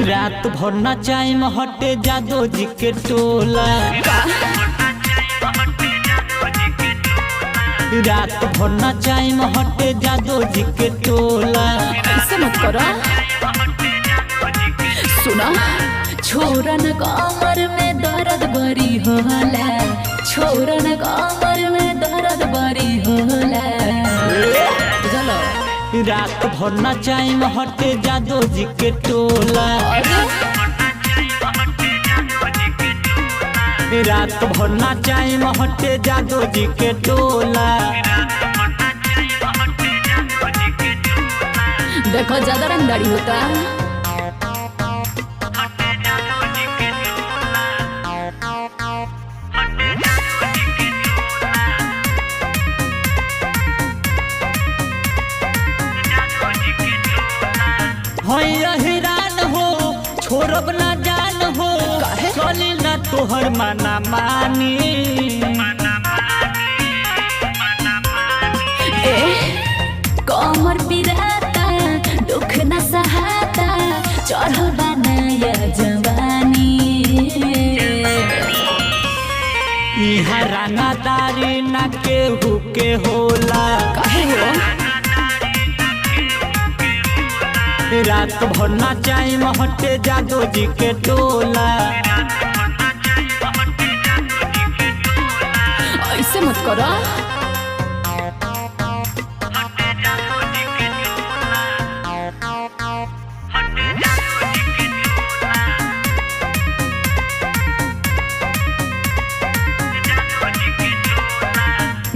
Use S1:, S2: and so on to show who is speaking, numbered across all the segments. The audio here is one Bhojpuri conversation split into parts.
S1: रात भर नचाई हटे जादो जी के टोला। रात भर नचाई हटे जादो जी के टोला।
S2: ऐसे मत करो। सुना छोरन कमर में दर्द बड़ी होला, छोरन कमर में दर्द बड़ी होला। चलो
S1: रात भर नचाई हटे जादो जी के टोला। रात भर नचाई हटे जादो जी के टोला।
S2: देखो ज्यादा रंगदारी होता।
S1: हैरान हो छोड़ब ना जान हो, चली ना तोहर माना मानी।
S2: कमर पिराता दुख न सहाता, चढ़ल बनाया जवानी।
S1: इहा रंगदारी ना केहू के होला।
S2: काहे हो?
S1: रात भर नचाई हटे जादो जी के टोला।
S2: ऐसे मत करो।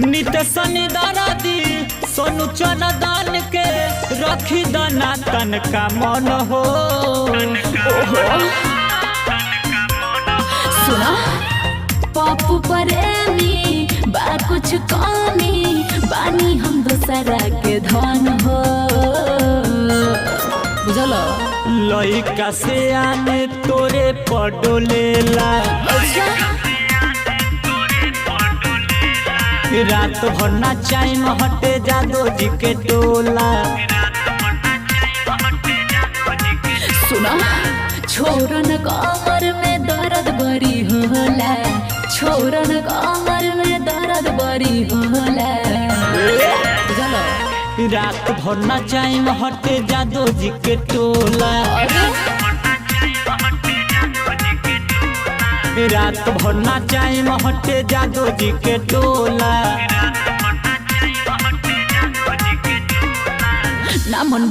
S1: नित सनी दादी सोनू चनदान के रखी दना तन का मन हो।
S2: ओहो सुना पप्पू प्रेमी बा कुछ कमी, बानी हम दोसरा के धन हो। बुझल
S1: लइका से आने तोरे पडोलेला। रात भर नचाई हटे जादो जी के टोला।
S2: सुना छोरन कमर में दर्द बड़ी होला, छोरन कमर में दर्द बड़ी होला।
S1: रात भर नचाई हटे जादो जी के टोला। रात भर नचाई हटे जादो जी के टोला।
S2: ना मन